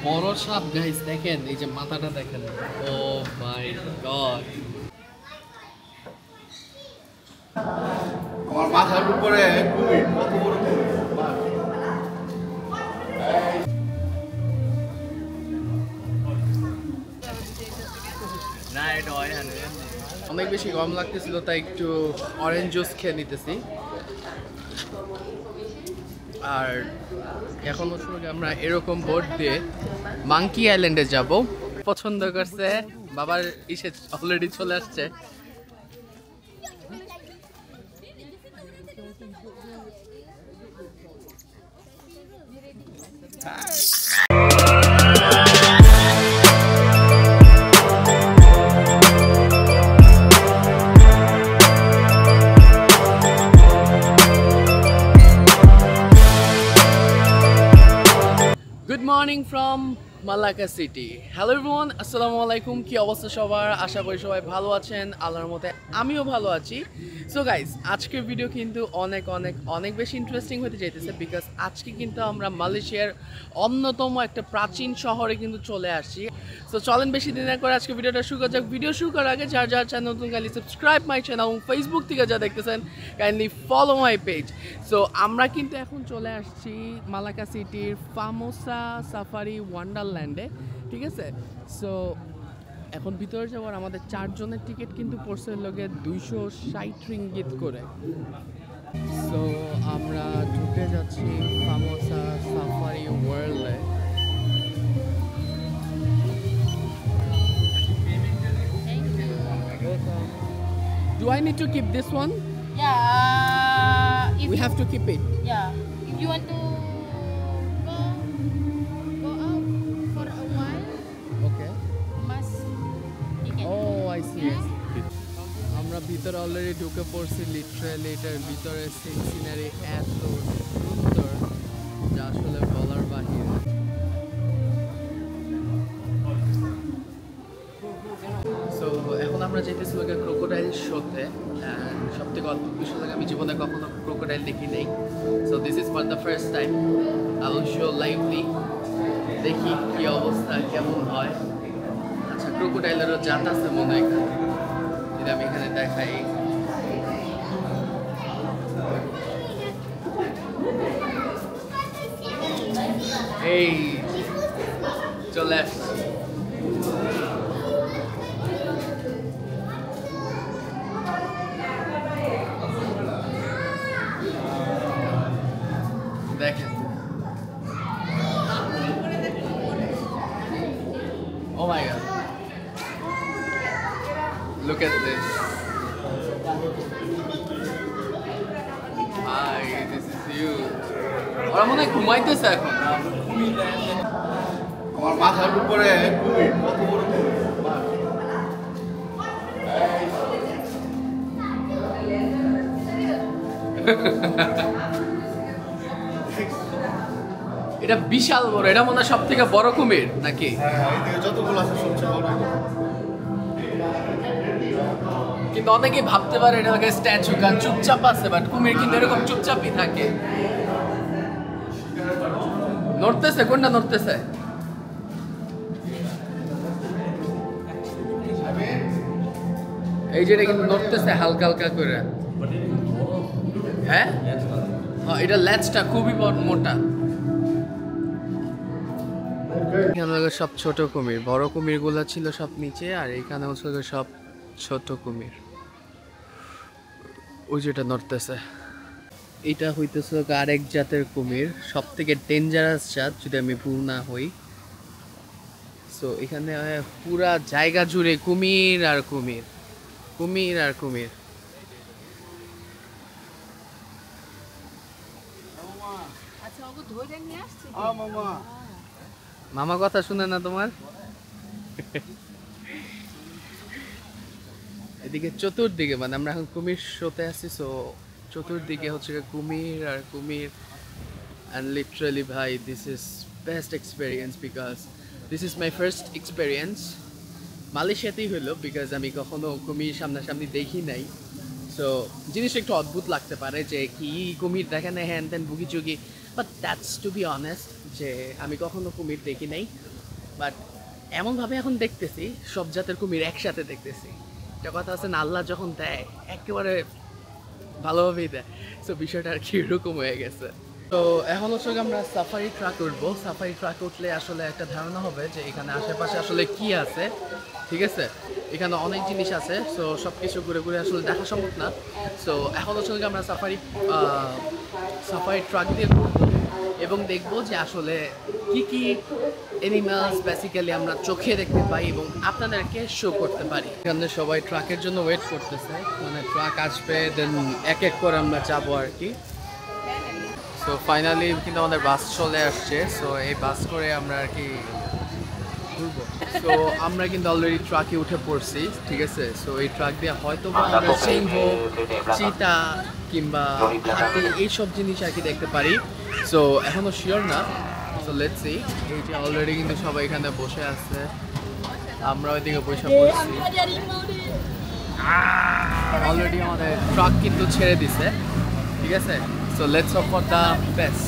বড় সাপ গাইস, দেখেন এই যে মাথাটা দেখেন। ও মাই গড, আমার মাথার উপরে কুমির, কত বড় কুমির। না এটা হয় না। অনেক বেশি গরম লাগতেছিল, তাই একটু অরেঞ্জ জুস খেয়ে নিতেছি। আর এখন হচ্ছে আমরা এরকম বোট দিয়ে মাঙ্কি আইল্যান্ডে যাব। পছন্দ করছে, বাবার ইসে অলরেডি চলে আসছে। Good morning from Malacca City. Hello everyone, আসসালামু আলাইকুম। কি অবস্থা সবার? আশা করি সবাই ভালো আছেন। আল্লাহর মতে আমিও ভালো আছি। সো গাইস, আজকের ভিডিও কিন্তু অনেক বেশি ইন্টারেস্টিং হতে যাইতেছে, বিকজ আজকে কিন্তু আমরা মালয়েশিয়ার অন্যতম একটা প্রাচীন শহরে কিন্তু চলে আসছি। সো চলেন বেশি দিন করে আজকে ভিডিওটা শুরু করা যাক। ভিডিও শুরু করার আগে যার চ্যানেল নতুন, কাইন্ডলি সাবস্ক্রাইব মাই চ্যানেল, এবং ফেসবুক থেকে যা দেখতেছেন kindly follow my page. So আমরা কিন্তু এখন চলে আসছি মালাক্কা সিটির ফামোসা সাফারি ওয়ান্ডারল্যান্ডে, ঠিক আছে? সো এখন ভিতরে যাওয়ার আমাদের 4 জনের টিকিট কিন্তু পড়ছে লগে 260 রিঙ্গিত করে। সো আমরা ঢুকে যাচ্ছি ফামোসা সাফারি ওয়ার্ল্ডে। Do I need to keep this one? Yeah. If We have to keep it. Yeah. If you want to go out for a while, Okay. must ticket. Oh, I see. আমরা ভিতরে already ঢুকে পড়ছি। Literally এটার ভিতরে scenery এত সুন্দর যা আসলে বলার বাহিরে। সো এখন আমরা যেতেছি ক্রোকোডাইল শোতে। সব থেকে অদ্ভুত বিষয় লাগে, আমি জীবনে কখনো ক্রোকোডাইল দেখি নেই। So this is for the first time. I will show lively, দেখি কি অবস্থা, কেমন হয়। আচ্ছা, ক্রোকোডাইলেরও জাত আছে মনে হয় এখানে, যদি আমি এখানে দেখাই। এই চলে আসছি। দেখেন, oh my god, look at this. Hi, this is you. ওরা মনে হয় ঘুমাইতেছে এখন। আমার মাথার উপরে কুমির, কত বড় কুমির। এটা বিশাল বড়, এটা মনে হয় সব থেকে বড় কুমির নাকি? এদিকে যতগুলো আছে সবচেয়ে বড়। কিন্তু অনেকে ভাবতে পারে এটা লাগে স্ট্যাচু, কারণ চুপচাপ আছে, বাট কুমির কিন্তু এরকম চুপচাপই থাকে। নড়তেছে, কোনটা নড়তেছে? এই যে এটা কিন্তু নড়তেছে হালকা হালকা করে। হ্যাঁ, এটা লেজটা খুবই মোটা। এখানে সব ছোট কুমির, বড় কুমিরগুলো ছিল সব নিচে, আর এখানে হচ্ছে সব ছোট কুমির। ওই যেটা নড়তেছে এটা হইতেছে আরেক জাতের কুমির, সব থেকে ডেঞ্জারাস জাত যদি আমি ভুল না হই। সো এখানে পুরা জায়গা জুড়ে কুমির আর কুমির, কুমির আর কুমির। মামা কথা শুনে না তোমার? এদিকে চতুর্দিকে, মানে আমরা এখন কুমির শোতে আছি, সো চতুর্দিকে হচ্ছে কুমির আর কুমির। অ্যান্ড লিটারালি ভাই, this is best experience, because this is my first experience. মালয়েশিয়াতেই হইলো, বিকজ আমি কখনো কুমির সামনাসামনি দেখি নাই। সো জিনিসটা একটু অদ্ভুত লাগতে পারে যে কি কুমির দেখে না, হ্যান ত্যান বুগি চুগি, but that's to be honest যে আমি কখনো কুমির দেখি নাই, বাট এমনভাবে এখন দেখতেছি সব জাতের কুমির একসাথে দেখতেছি। একটা কথা আছে না, আল্লাহ যখন দেয় একেবারে ভালোভাবেই দেয়। সো বিষয়টা আর কি এরকম হয়ে গেছে। তো এখন হচ্ছে আমরা সাফারি ট্রাক উঠবো। সাফারি ট্রাক উঠলে আসলে একটা ধারণা হবে যে এখানে আশেপাশে আসলে কি আছে, ঠিক আছে। এখানে অনেক জিনিস আছে, সো সব কিছু ঘুরে ঘুরে আসলে দেখা সম্ভব না। সো এখন হচ্ছে আমরা সাফারি ট্রাক দিয়ে ঘুরবো এবং দেখবো যে আসলে কি কি অ্যানিমালস বেসিক্যালি আমরা চোখে দেখতে পাই এবং আপনাদেরকে শো করতে পারি। এখানে সবাই ট্রাকের জন্য ওয়েট করতেছে, মানে ট্রাক আসবে দেন এক এক করে আমরা যাবো আর কি। সো ফাইনালি কিন্তু আমাদের বাস চলে আসছে। সো এই বাস করে আমরা আর কি ঘুরবো। সো আমরা কিন্তু অলরেডি ট্রাকে উঠে পড়ছি, ঠিক আছে। সো এই ট্রাক দিয়ে হয়তো বা আমরা সিংহ, চিতা কিংবা হাতি এইসব জিনিস আর কি দেখতে পারি। সো এখনো শিওর না। So let's see. এই যে অলরেডি কিন্তু সবাই এখানে বসে আছে, আমরা ওইদিকে বসে পড়ছি। অলরেডি আমাদের ট্রাক কিন্তু ছেড়ে দিছে, ঠিক আছে। So let's hope for the best.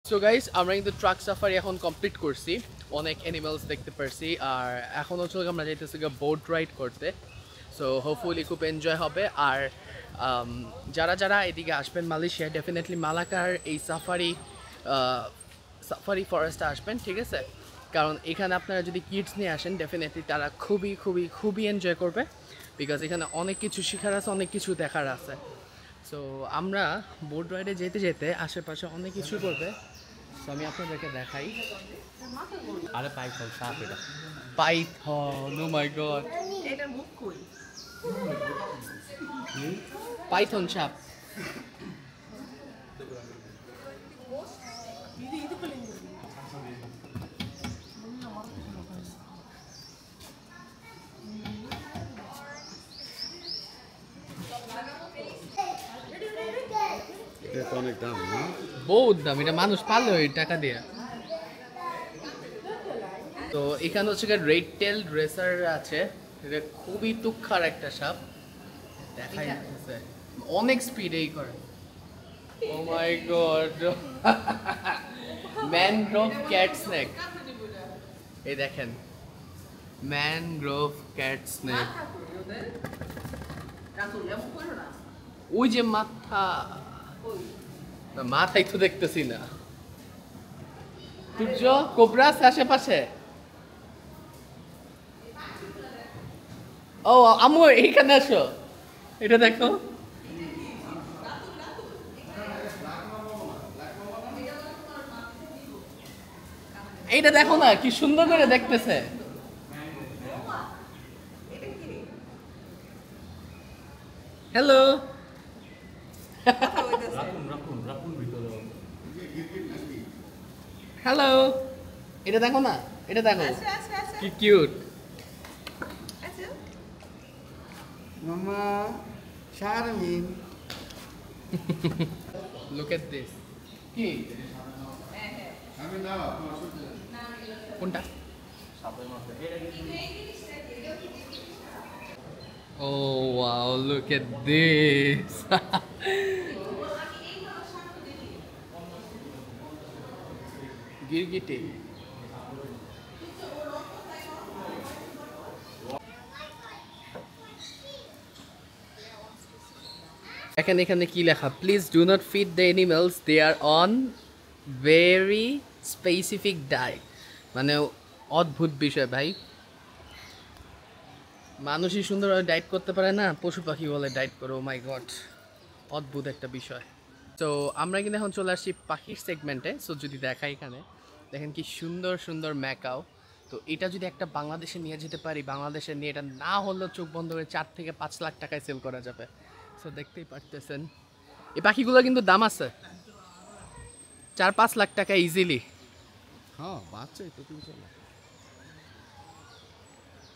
So guys, আমরা কিন্তু ট্রাক সাফারি এখন কমপ্লিট করছি, অনেক অ্যানিমালস দেখতে পারছি। আর এখন হচ্ছে আমরা যাইতেছি বোট রাইড করতে। সো হোপফুলি খুব এনজয় হবে। আর যারা যারা এদিকে আসবেন মালয়েশিয়া, ডেফিনেটলি মালাকার এই সাফারি ফরেস্টে আসবেন, ঠিক আছে। কারণ এখানে আপনারা যদি কিডস নিয়ে আসেন ডেফিনেটলি তারা খুবই খুবই খুবই এনজয় করবে, বিকজ এখানে অনেক কিছু শেখার আছে, অনেক কিছু দেখার আছে। সো আমরা বোট রাইডে যেতে যেতে আশেপাশে অনেক কিছু করবে। সো আমি আপনাদেরকে দেখাই। আরে পাইথন সাপ এটা। পাইথন, ও মাই গড, এটার মুখ কই? পাইথন সাপ। এটা তো অনেক দাম না? বহুত দাম, এটা মানুষ পালে ওই টাকা দিয়ে। তো এখানে হচ্ছে রেড টেল রেসার আছে, এটা খুবই তুক্ষার একটা সাপ, দেখাই যাচ্ছে অনেক স্পিডেই করে। ও মাই গড, ম্যানগ্রোভ ক্যাট স্নেক, এই দেখেন ম্যানগ্রোভ ক্যাট স্নেক। ওই যে মাথায় তো দেখতেছি না। সূর্য, কোবরা আছে আশেপাশে। ও আমু, এইখানে আসো, এটা দেখো। এইটা দেখো না, কি সুন্দর করে দেখতেছে। হ্যালো। রাখুন ভিতরে। হ্যালো, এটা দেখো না, এটা দেখো আচ্ছা। কি কিউট। আচ্ছা। মামা শারমিন, লুক এট দিস। কি আমি না কোনটা? ও ওয়াও, লুক এট দিস। গিরগিটি। এখানে কি লেখা, please do not feed the animals, they are on very specific diet. মানে অদ্ভুত বিষয় ভাই, মানুষই সুন্দরভাবে ডায়েট করতে পারে না, পশু পাখি বলে ডায়েট করো। মাই গড, অদ্ভুত একটা বিষয়। তো আমরা কিন্তু এখন চলে আসছি পাখির সেগমেন্টে। সো যদি দেখাই, এখানে দেখেন কি সুন্দর সুন্দর ম্যাকাও। তো এটা যদি একটা বাংলাদেশে নিয়ে যেতে পারি, বাংলাদেশে নিয়ে এটা না হলেও চোখ বন্ধ করে 4 থেকে 5 লাখ টাকায় সেল করা যাবে। সো দেখতেই পারতেছেন এই পাখিগুলো কিন্তু দাম আছে 4-5 লাখ টাকা ইজিলি। হ্যাঁ, বাচ্চাই তো 300 লাখ।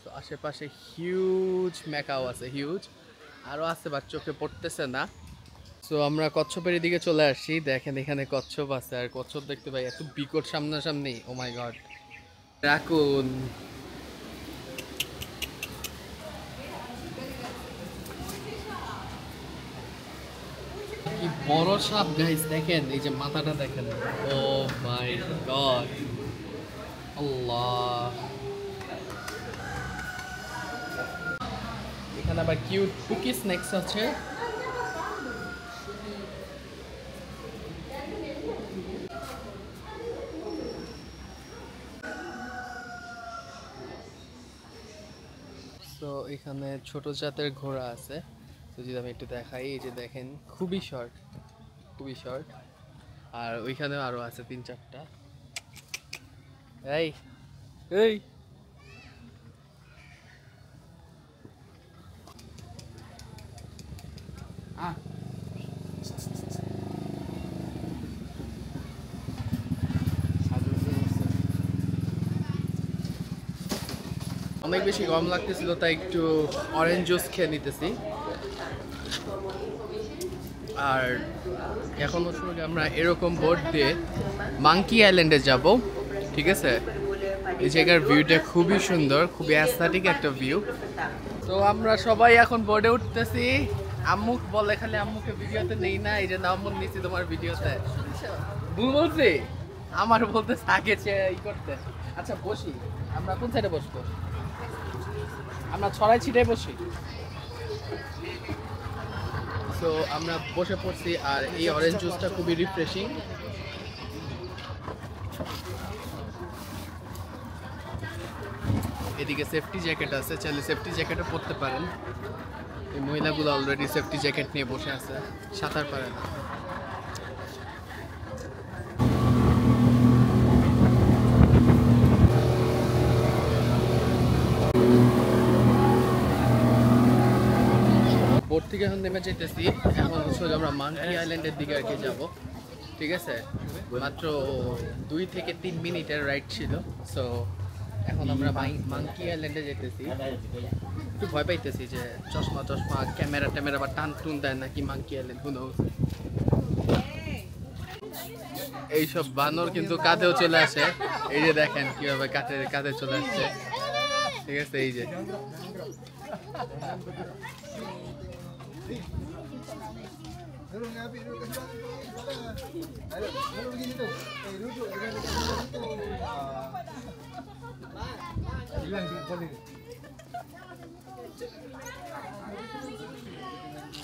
তো আশেপাশে হিউজ ম্যাকাও আছে, হিউজ আরও আছে, বাট চোখে পড়তেছে না। সো আমরা কচ্ছপের দিকে চলে আসছি। দেখেন এখানে কচ্ছপ আছে, আর কচ্ছপ দেখতে পাই এত বিকট সামনাসামনি। ও মাই গড, রাকুন। কি বড় সাপ গাইস, দেখেন এই যে মাথাটা দেখেন। ও মাই গড, আল্লাহ। এখানে আবার কিউট কুকি স্ন্যাক্স আছে। তো এখানে ছোট জাতের ঘোড়া আছে। তো যদি আমি একটু দেখাই, এই যে দেখেন খুবই শর্ট, খুবই শর্ট। আর ওইখানেও আরো আছে 3-4টা। এই এই অনেক বেশি গরম লাগতেছিল, তাই একটু অরেঞ্জ জুস খেয়ে নিতেছি। আর এখন হচ্ছে আমরা এরকম বোট দিয়ে মাঙ্কি আইল্যান্ডে যাব, ঠিক আছে? এই জায়গার ভিউটা খুবই সুন্দর, খুবই অ্যাস্থেটিক একটা ভিউ। তো আমরা সবাই এখন বোর্ডে উঠতেছি। আম্মু বলে খালি আম্মুকে ভিডিওতে নেই না, এই যে আম্মু নিচ্ছি তোমার ভিডিওতে। ভুল বলছি, আমার বলতে আগে ই করতে। আচ্ছা বসি, আমরা কোন সাইডে বসবো? আমরা ছড়াই ছিটাই বসি। তো আমরা বসে পড়ছি, আর এই অরেঞ্জ জুসটা খুবই রিফ্রেশিং। এদিকে সেফটি জ্যাকেট আছে, চাইলে সেফটি জ্যাকেটও পরতে পারেন। এই মহিলাগুলো অলরেডি সেফটি জ্যাকেট নিয়ে বসে আছে, সাঁতার পারে না। বোট থেকে এখন নেমে যেতেছি। এখন হচ্ছে আমরা মাঙ্কি আইল্যান্ডের দিকে আর কি যাবো, ঠিক আছে? মাত্র 2 থেকে 3 মিনিটের রাইড ছিল। সো এখন আমরা মাঙ্কি আইল্যান্ডে যেতেছি। একটু ভয় পাইতেছি যে চশমা ক্যামেরা ট্যামেরা বা টান টুন দেয় নাকি মাঙ্কি আইল্যান্ড, হু নোস। এইসব বানর কিন্তু কাঁধেও চলে আসে। এই যে দেখেন কিভাবে কাঁধে চলে আসছে, ঠিক আছে? এই যে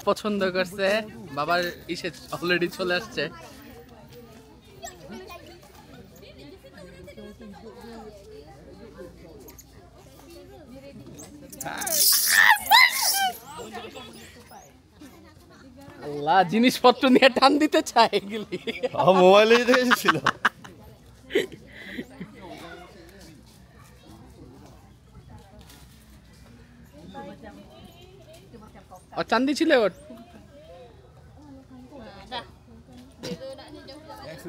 পছন্দ করছে, বাবার ইসে অলরেডি চলে আসছে। আল্লাহ, জিনিসপত্র নিয়ে টান দিতে চায় এগুলি। মোবাইলে যেতে এসেছিল। আর চান্দি ছিল ওর।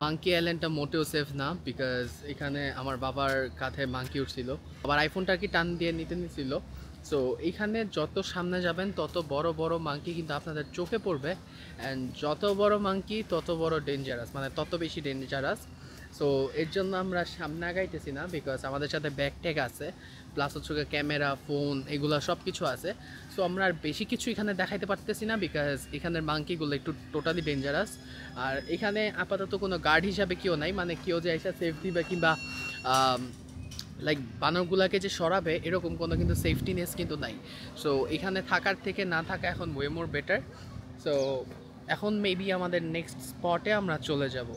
মাঙ্কি আইল্যান্ডটা মোটেও সেফ না, বিকজ এখানে আমার বাবার কাঁধে মাঙ্কি উঠছিল, আবার আইফোনটা কি টান দিয়ে নিছিল। সো এইখানে যত সামনে যাবেন তত বড় বড় মাঙ্কি কিন্তু আপনাদের চোখে পড়বে, অ্যান্ড যত বড় মাঙ্কি তত বড় ডেঞ্জারাস, মানে তত বেশি ডেঞ্জারাস। সো এর জন্য আমরা সামনে আগাইতেছি না, বিকজ আমাদের সাথে ব্যাগ ট্যাগ আছে। প্লাস হচ্ছে ক্যামেরা, ফোন, এগুলো সব কিছু আছে। সো আমরা আর বেশি কিছু এখানে দেখাইতে পারতেছি না, বিকজ এখানের মাঙ্কিগুলো একটু টোটালি ডেঞ্জারাস। আর এখানে আপাতত কোনো গার্ড হিসাবে কেউ নাই, মানে কেউ যে এসে সেফ দিবে কিংবা লাইক বানরগুলাকে যে সরাবে এরকম কোনো কিন্তু সেফটিনেস কিন্তু নাই। সো এখানে থাকার থেকে না থাকা এখন ওয়ে মোর বেটার। সো এখন মেবি আমাদের নেক্সট স্পটে আমরা চলে যাব।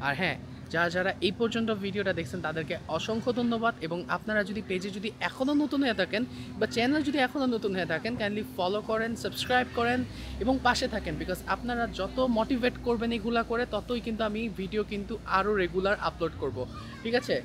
আর হ্যাঁ, যারা এই পর্যন্ত ভিডিওটা দেখছেন তাদেরকে অসংখ্য ধন্যবাদ। এবং আপনারা যদি পেজে যদি এখনও নতুন হয়ে থাকেন বা চ্যানেল যদি এখনও নতুন হয়ে থাকেন, কাইন্ডলি ফলো করেন, সাবস্ক্রাইব করেন এবং পাশে থাকেন। বিকজ আপনারা যত মোটিভেট করবেন এগুলা করে, ততই কিন্তু আমি ভিডিও কিন্তু আরও রেগুলার আপলোড করব। ঠিক আছে?